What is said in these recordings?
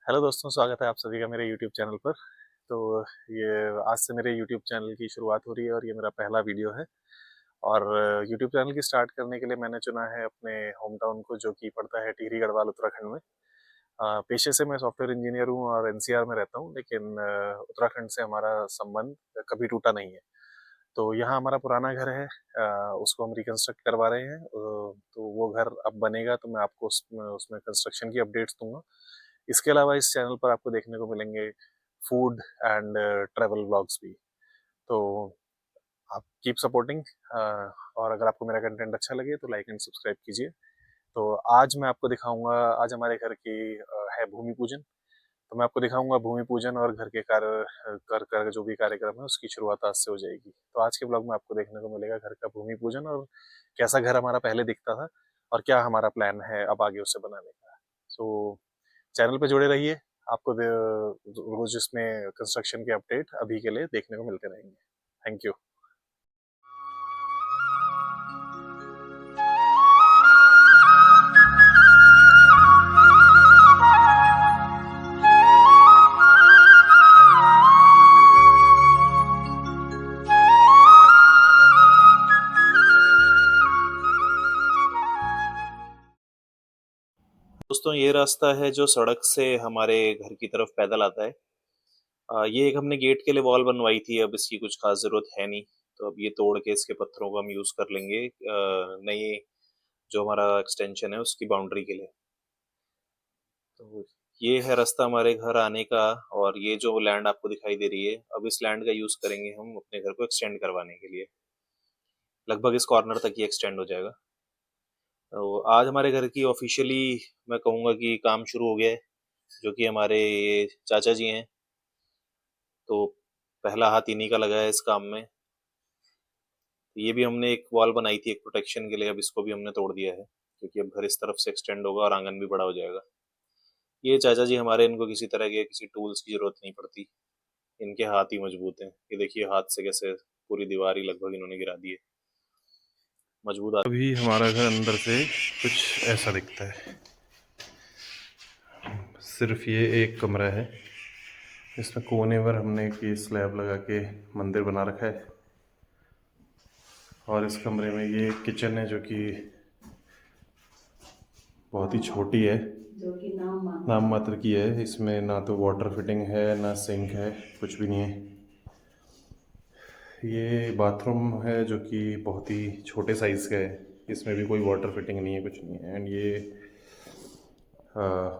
Hello दोस्तों, स्वागत है आप सभी का मेरे यूट्यूब चैनल पर। तो ये आज से मेरे यूट्यूब चैनल की शुरुआत हो रही है और ये मेरा पहला वीडियो है। और यूट्यूब चैनल की स्टार्ट करने के लिए मैंने चुना है अपने होम टाउन को, जो कि पड़ता है टिहरी गढ़वाल उत्तराखंड में। पेशे से मैं सॉफ्टवेयर इंजीनियर हूँ और एनसीआर में रहता हूँ, लेकिन उत्तराखंड से हमारा संबंध कभी टूटा नहीं है। तो यहाँ हमारा पुराना घर है, उसको हम रिकंस्ट्रक्ट करवा रहे हैं। तो वो घर अब बनेगा तो मैं आपको उसमें कंस्ट्रक्शन की अपडेट्स दूंगा। इसके अलावा इस चैनल पर आपको देखने को मिलेंगे फूड एंड ट्रैवल व्लॉग्स भी। तो आप कीप सपोर्टिंग। और अगर आपको मेरा कंटेंट अच्छा लगे तो लाइक एंड सब्सक्राइब कीजिए। तो आज मैं आपको दिखाऊंगा, आज हमारे घर की है भूमि पूजन। तो मैं आपको दिखाऊंगा भूमि पूजन और घर के कार्य कर जो भी कार्यक्रम है उसकी शुरुआत आज से हो जाएगी। तो आज के ब्लॉग में आपको देखने को मिलेगा घर का भूमि पूजन और कैसा घर हमारा पहले दिखता था और क्या हमारा प्लान है अब आगे उसे बनाने का। सो चैनल पे जुड़े रहिए, आपको रोज इसमें कंस्ट्रक्शन के अपडेट अभी के लिए देखने को मिलते रहेंगे। Thank you. दोस्तों, ये रास्ता है जो सड़क से हमारे घर की तरफ पैदल आता है। ये एक हमने गेट के लिए वॉल बनवाई थी, अब इसकी कुछ खास जरूरत है नहीं। तो अब ये तोड़ के इसके पत्थरों को हम यूज कर लेंगे नई जो हमारा एक्सटेंशन है उसकी बाउंड्री के लिए। तो ये है रास्ता हमारे घर आने का। और ये जो लैंड आपको दिखाई दे रही है, अब इस लैंड का यूज करेंगे हम अपने घर को एक्सटेंड करवाने के लिए। लगभग इस कॉर्नर तक ही एक्सटेंड हो जाएगा। तो आज हमारे घर की ऑफिशियली मैं कहूँगा कि काम शुरू हो गया है, जो कि हमारे ये चाचा जी हैं। तो पहला हाथ इन्हीं का लगा है इस काम में। ये भी हमने एक वॉल बनाई थी एक प्रोटेक्शन के लिए, अब इसको भी हमने तोड़ दिया है क्योंकि अब घर इस तरफ से एक्सटेंड होगा और आंगन भी बड़ा हो जाएगा। ये चाचा जी हमारे, इनको किसी तरह के किसी टूल्स की जरूरत नहीं पड़ती, इनके हाथ ही मजबूत हैं। ये देखिए हाथ से कैसे पूरी दीवार ही लगभग इन्होंने गिरा दी है, मजबूत। अभी हमारा घर अंदर से कुछ ऐसा दिखता है। सिर्फ ये एक कमरा है, इसमें कोने पर हमने की स्लैब लगा के मंदिर बना रखा है। और इस कमरे में ये किचन है जो कि बहुत ही छोटी है, जो कि नाम मात्र की है। इसमें ना तो वाटर फिटिंग है ना सिंक है, कुछ भी नहीं है। ये बाथरूम है जो कि बहुत ही छोटे साइज़ का है, इसमें भी कोई वाटर फिटिंग नहीं है, कुछ नहीं है। एंड ये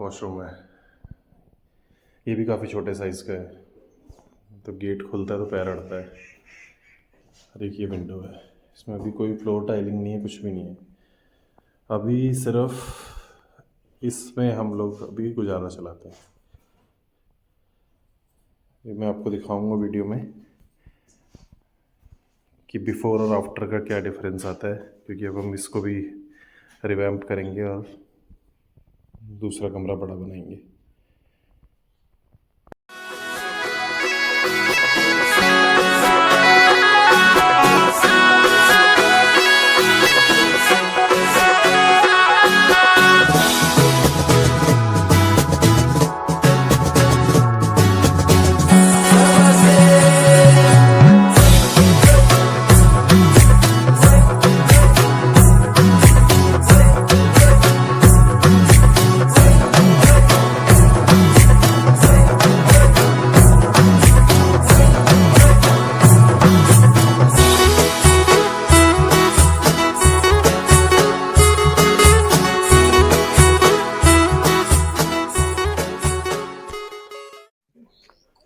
वॉशरूम है, ये भी काफ़ी छोटे साइज़ का है। तो गेट खुलता है तो पैर अड़ता है। और एक ये विंडो है, इसमें अभी कोई फ्लोर टाइलिंग नहीं है, कुछ भी नहीं है। अभी सिर्फ इसमें हम लोग अभी गुजारा चलाते हैं। ये मैं आपको दिखाऊंगा वीडियो में कि बिफ़ोर और आफ्टर का क्या डिफरेंस आता है, क्योंकि अब हम इसको भी रिवैम्प करेंगे और दूसरा कमरा बड़ा बनाएंगे।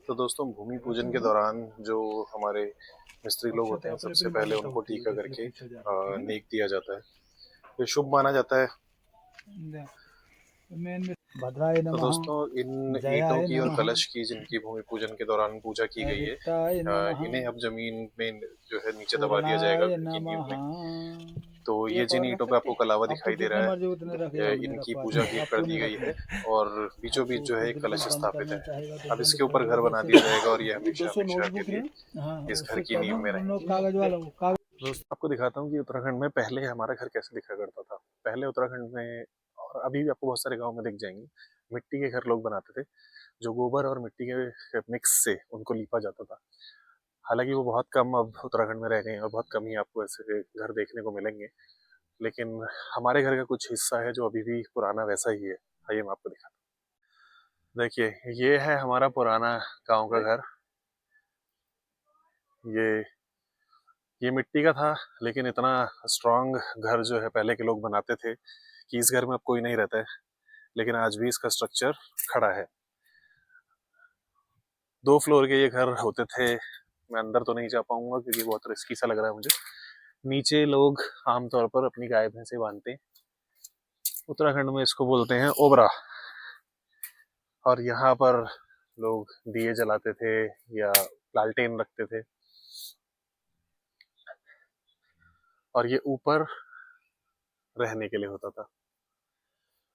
तो दोस्तों, भूमि पूजन के दौरान जो हमारे मिस्त्री लोग होते हैं, सबसे पहले उनको टीका करके नेक दिया जाता है। ये शुभ माना जाता है। तो दोस्तों, इन ईंटों की और कलश की जिनकी भूमि पूजन के दौरान पूजा की गई है, इन्हें अब जमीन में जो है नीचे दबा दिया जाएगा घर की नींव में। तो ये जिन ईंटों पे आपको कलावा दिखाई दे रहा है, इनकी पूजा भी कर दी गई है और बीचों बीच जो है एक कलश स्थापित है। अब इसके ऊपर घर बना दिया जाएगा और ये हमेशा हमेशा के लिए इस घर की नींव में रहेंगे। दोस्तों, आपको दिखाता हूँ कि उत्तराखंड में पहले हमारा घर कैसे दिखा करता था। पहले उत्तराखंड में, और अभी भी आपको बहुत सारे गांव में दिख जाएंगे, मिट्टी के घर लोग बनाते थे, जो गोबर और मिट्टी के मिक्स से उनको लीपा जाता था। हालांकि वो बहुत कम अब उत्तराखंड में रह गए हैं और बहुत कम ही आपको ऐसे घर देखने को मिलेंगे, लेकिन हमारे घर का कुछ हिस्सा है जो अभी भी पुराना वैसा ही है। आइए मैं आपको दिखाता हूँ। देखिए, ये है हमारा पुराना गांव का घर। ये ये मिट्टी का था, लेकिन इतना स्ट्रांग घर जो है पहले के लोग बनाते थे कि इस घर में अब कोई नहीं रहता है, लेकिन आज भी इसका स्ट्रक्चर खड़ा है। 2 फ्लोर के ये घर होते थे। मैं अंदर तो नहीं जा पाऊंगा क्योंकि बहुत रिस्की सा लग रहा है मुझे। नीचे लोग आमतौर पर अपनी गाय भैंसे बांधते हैं। उत्तराखंड में इसको बोलते हैं ओबरा। और यहाँ पर लोग दिए जलाते थे या लालटेन रखते थे। और ये ऊपर रहने के लिए होता था।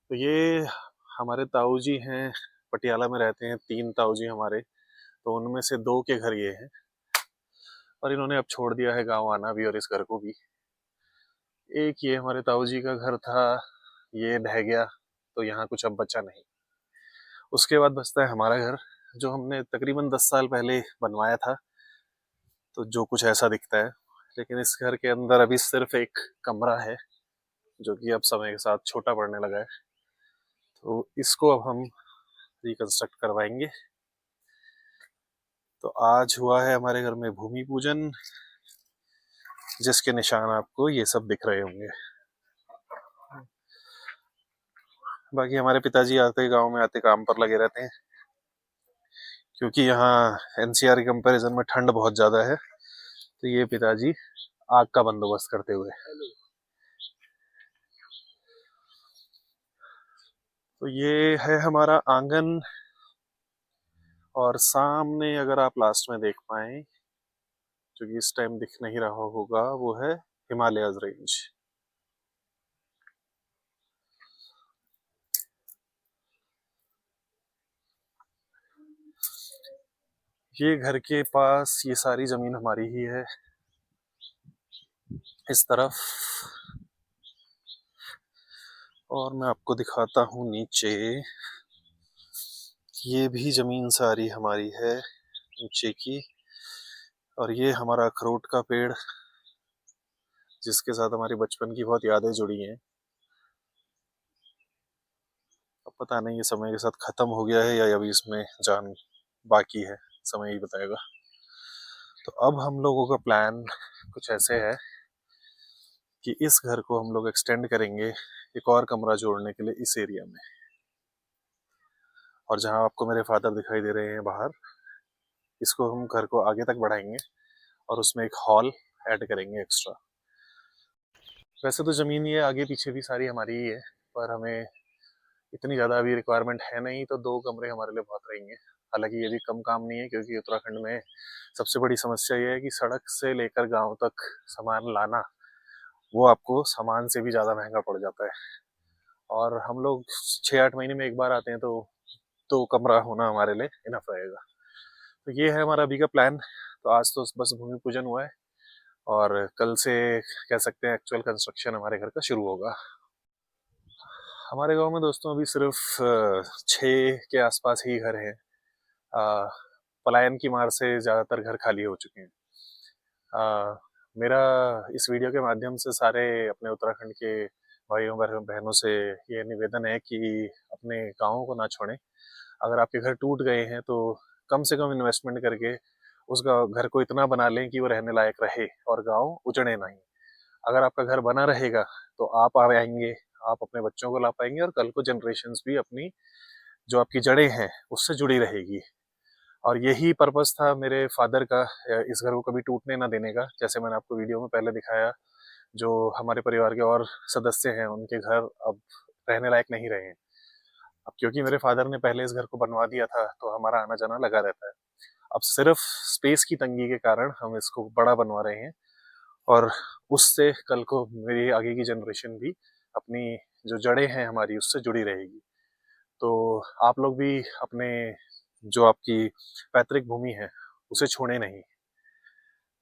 तो ये हमारे ताऊ जी हैं, पटियाला में रहते हैं 3 ताऊ जी हमारे। तो उनमें से 2 के घर ये हैं और इन्होंने अब छोड़ दिया है गांव आना भी और इस घर को भी। एक ये हमारे ताऊ जी का घर था, ये ढह गया, तो यहाँ कुछ अब बचा नहीं। उसके बाद बचता है हमारा घर, जो हमने तकरीबन 10 साल पहले बनवाया था, तो जो कुछ ऐसा दिखता है। लेकिन इस घर के अंदर अभी सिर्फ एक कमरा है, जो कि अब समय के साथ छोटा पड़ने लगा है। तो इसको अब हम रिकंस्ट्रक्ट करवाएंगे। तो आज हुआ है हमारे घर में भूमि पूजन, जिसके निशान आपको ये सब दिख रहे होंगे। बाकी हमारे पिताजी आते गांव में आते काम पर लगे रहते हैं, क्योंकि यहाँ एनसीआर कंपैरिजन में ठंड बहुत ज्यादा है। तो ये पिताजी आग का बंदोबस्त करते हुए। तो ये है हमारा आंगन, और सामने अगर आप लास्ट में देख पाए, जो कि इस टाइम दिख नहीं रहा होगा, वो है हिमालयज रेंज। ये घर के पास ये सारी जमीन हमारी ही है। इस तरफ, और मैं आपको दिखाता हूँ नीचे, ये भी जमीन सारी हमारी है नीचे की। और ये हमारा अखरोट का पेड़, जिसके साथ हमारी बचपन की बहुत यादें जुड़ी हैं। अब पता नहीं ये समय के साथ खत्म हो गया है या अभी इसमें जान बाकी है, समय ही बताएगा। तो अब हम लोगों का प्लान कुछ ऐसे है कि इस घर को हम लोग एक्सटेंड करेंगे एक और कमरा जोड़ने के लिए इस एरिया में। और जहां आपको मेरे फादर दिखाई दे रहे हैं बाहर, इसको हम घर को आगे तक बढ़ाएंगे और उसमें एक हॉल ऐड करेंगे एक्स्ट्रा। वैसे तो ज़मीन ये आगे पीछे भी सारी हमारी ही है, पर हमें इतनी ज़्यादा अभी रिक्वायरमेंट है नहीं, तो 2 कमरे हमारे लिए बहुत रहेंगे। हालांकि ये भी कम काम नहीं है, क्योंकि उत्तराखंड में सबसे बड़ी समस्या ये है कि सड़क से लेकर गांव तक सामान लाना, वो आपको सामान से भी ज़्यादा महंगा पड़ जाता है। और हम लोग 6-8 महीने में एक बार आते हैं, तो 2 कमरा होना हमारे लिए इनफ रहेगा। तो ये है हमारा अभी का प्लान। तो आज तो बस भूमि पूजन हुआ है, और कल से कह सकते हैं एक्चुअल कंस्ट्रक्शन हमारे घर का शुरू होगा। हमारे गांव में दोस्तों अभी सिर्फ 6 के आसपास ही घर हैं। पलायन की मार से ज़्यादातर घर खाली हो चुके हैं। मेरा इस वीडियो के माध्यम से सारे अपने उत्तराखंड के भाइयों बहनों से ये निवेदन है कि अपने गाँवों को ना छोड़ें। अगर आपके घर टूट गए हैं तो कम से कम इन्वेस्टमेंट करके उस घर को इतना बना लें कि वो रहने लायक रहे और गांव उजड़े नहीं। अगर आपका घर बना रहेगा तो आप आएंगे, आप अपने बच्चों को ला पाएंगे, और कल को जनरेशन्स भी अपनी जो आपकी जड़ें हैं उससे जुड़ी रहेगी। और यही पर्पस था मेरे फादर का, इस घर को कभी टूटने ना देने का। जैसे मैंने आपको वीडियो में पहले दिखाया, जो हमारे परिवार के और सदस्य हैं उनके घर अब रहने लायक नहीं रहे हैं। अब क्योंकि मेरे फादर ने पहले इस घर को बनवा दिया था, तो हमारा आना जाना लगा रहता है। अब सिर्फ स्पेस की तंगी के कारण हम इसको बड़ा बनवा रहे हैं, और उससे कल को मेरी आगे की जनरेशन भी अपनी जो जड़ें हैं हमारी उससे जुड़ी रहेगी। तो आप लोग भी अपने जो आपकी पैतृक भूमि है उसे छोड़े नहीं।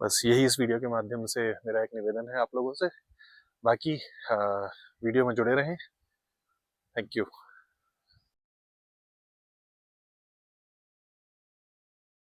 बस यही इस वीडियो के माध्यम से मेरा एक निवेदन है आप लोगों से। बाकी वीडियो में जुड़े रहें। Thank you.